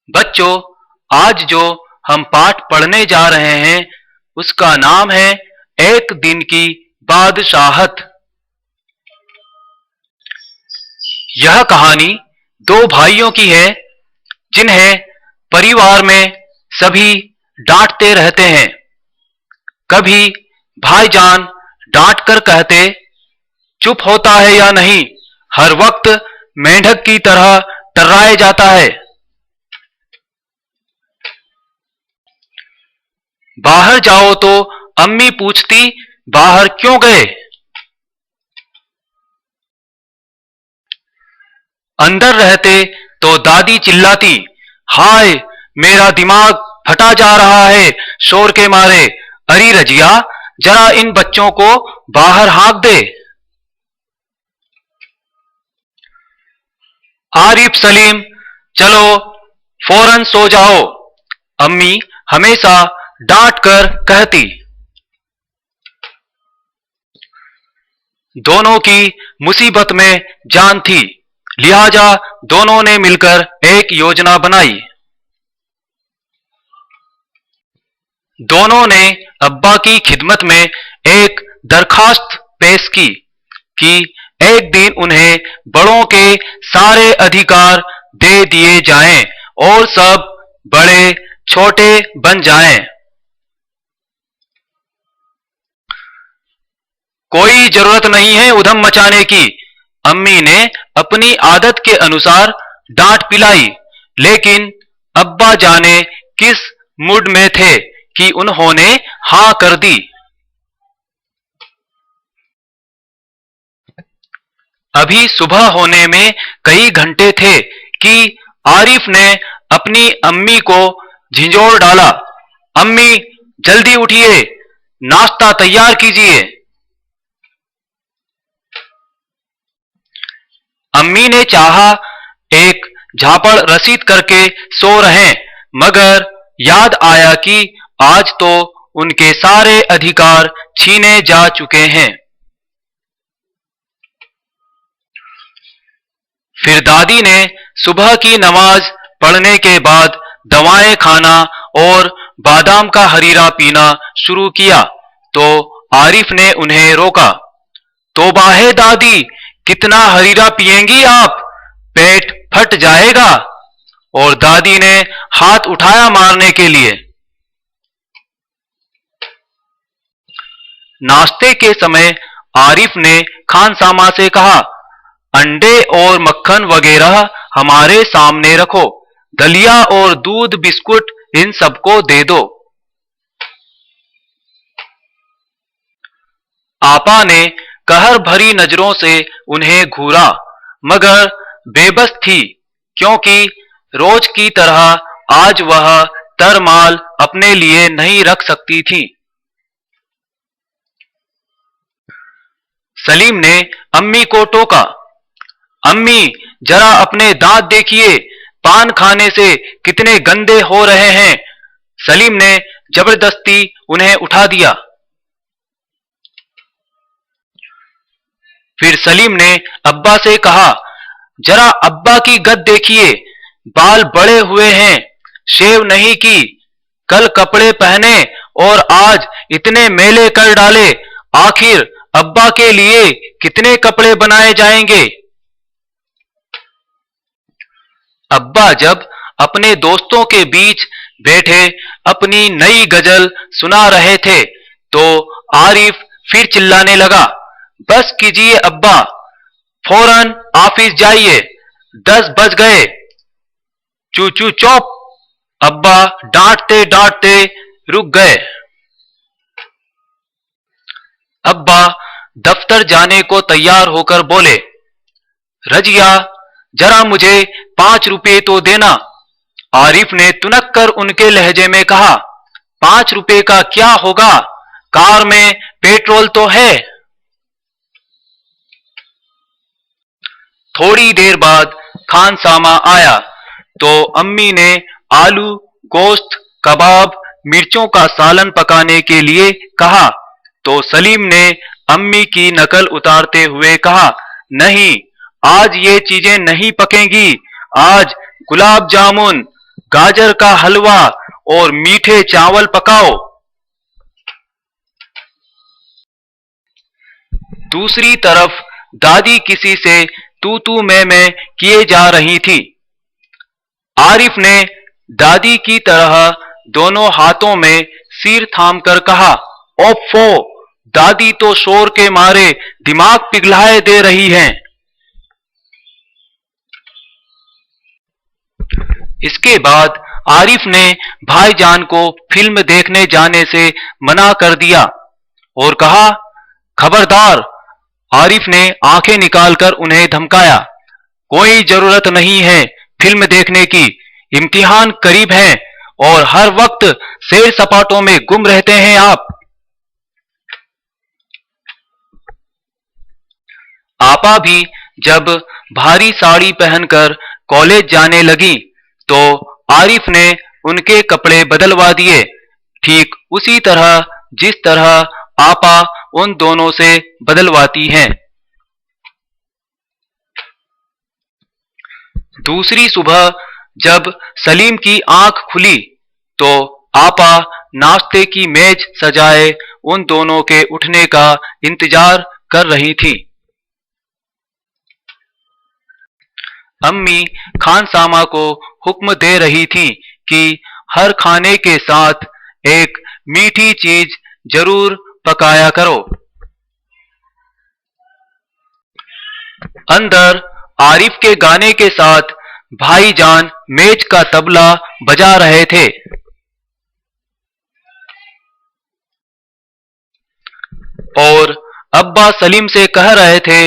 बच्चों, आज जो हम पाठ पढ़ने जा रहे हैं उसका नाम है एक दिन की बादशाहत। यह कहानी दो भाइयों की है जिन्हें परिवार में सभी डांटते रहते हैं। कभी भाईजान डांट कर कहते, चुप होता है या नहीं, हर वक्त मेंढक की तरह टर्राए जाता है। बाहर जाओ तो अम्मी पूछती, बाहर क्यों गए? अंदर रहते तो दादी चिल्लाती, हाय मेरा दिमाग फटा जा रहा है शोर के मारे। अरे रजिया, जरा इन बच्चों को बाहर हाँक दे। आरिफ, सलीम, चलो फौरन सो जाओ, अम्मी हमेशा डांट कर कहती। दोनों की मुसीबत में जान थी, लिहाजा दोनों ने मिलकर एक योजना बनाई। दोनों ने अब्बा की खिदमत में एक दरखास्त पेश की कि एक दिन उन्हें बड़ों के सारे अधिकार दे दिए जाएं और सब बड़े छोटे बन जाएं। कोई जरूरत नहीं है उधम मचाने की, अम्मी ने अपनी आदत के अनुसार डांट पिलाई। लेकिन अब्बा जाने किस मूड में थे कि उन्होंने हाँ कर दी। अभी सुबह होने में कई घंटे थे कि आरिफ ने अपनी अम्मी को झिंझोर डाला, अम्मी जल्दी उठिए, नाश्ता तैयार कीजिए। अम्मी ने चाहा एक झापड़ रसीद करके सो रहें, मगर याद आया कि आज तो उनके सारे अधिकार छीने जा चुके हैं। फिर दादी ने सुबह की नमाज पढ़ने के बाद दवाएं खाना और बादाम का हरीरा पीना शुरू किया तो आरिफ ने उन्हें रोका। तौबा है दादी, कितना हरीरा पिएंगी आप, पेट फट जाएगा। और दादी ने हाथ उठाया मारने के लिए। नाश्ते के समय आरिफ ने खानसामा से कहा, अंडे और मक्खन वगैरह हमारे सामने रखो, दलिया और दूध बिस्कुट इन सबको दे दो। आपा ने कहर भरी नजरों से उन्हें घूरा, मगर बेबस थी क्योंकि रोज की तरह आज वह तरमाल अपने लिए नहीं रख सकती थी। सलीम ने अम्मी को टोका, अम्मी जरा अपने दांत देखिए, पान खाने से कितने गंदे हो रहे हैं। सलीम ने जबरदस्ती उन्हें उठा दिया। फिर सलीम ने अब्बा से कहा, जरा अब्बा की गद देखिए, बाल बड़े हुए हैं, शेव नहीं की, कल कपड़े पहने और आज इतने मेले कर डाले, आखिर अब्बा के लिए कितने कपड़े बनाए जाएंगे। अब्बा जब अपने दोस्तों के बीच बैठे अपनी नई गजल सुना रहे थे तो आरिफ फिर चिल्लाने लगा, बस कीजिए अब्बा, फौरन ऑफिस जाइए, 10 बज गए। चू चू चौप, अब्बा डांटते डांटते रुक गए। अब्बा दफ्तर जाने को तैयार होकर बोले, रजिया जरा मुझे 5 रुपये तो देना। आरिफ ने तुनक कर उनके लहजे में कहा, 5 रुपये का क्या होगा, कार में पेट्रोल तो है। थोड़ी देर बाद खानसामा आया तो अम्मी ने आलू, गोश्त, कबाब, मिर्चों का सालन पकाने के लिए कहा तो सलीम ने अम्मी की नकल उतारते हुए कहा, नहीं, आज ये चीजें नहीं पकेंगी, आज गुलाब जामुन, गाजर का हलवा और मीठे चावल पकाओ। दूसरी तरफ दादी किसी से तू तू मैं किए जा रही थी। आरिफ ने दादी की तरह दोनों हाथों में सिर थामकर कहा, ओफो, दादी तो शोर के मारे दिमाग पिघलाए दे रही हैं। इसके बाद आरिफ ने भाईजान को फिल्म देखने जाने से मना कर दिया और कहा, खबरदार। आरिफ ने आंखें निकालकर उन्हें धमकाया, कोई जरूरत नहीं है फिल्म देखने की, इम्तिहान करीब है और हर वक्त सैर सपाटों में गुम रहते हैं आप। आपा भी जब भारी साड़ी पहनकर कॉलेज जाने लगी तो आरिफ ने उनके कपड़े बदलवा दिए, ठीक उसी तरह जिस तरह आपा उन दोनों से बदलवाती हैं। दूसरी सुबह जब सलीम की आंख खुली तो आपा नाश्ते की मेज सजाए उन दोनों के उठने का इंतजार कर रही थी। अम्मी खानसामा को हुक्म दे रही थी कि हर खाने के साथ एक मीठी चीज जरूर पकाया करो। अंदर आरिफ के गाने के साथ भाईजान मेज का तबला बजा रहे थे। और अब्बा सलीम से कह रहे थे,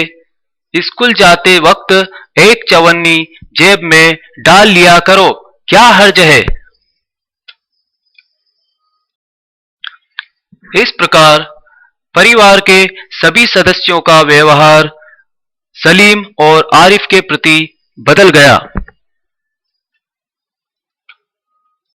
स्कूल जाते वक्त एक चवन्नी जेब में डाल लिया करो, क्या हर्ज है। इस प्रकार परिवार के सभी सदस्यों का व्यवहार सलीम और आरिफ के प्रति बदल गया।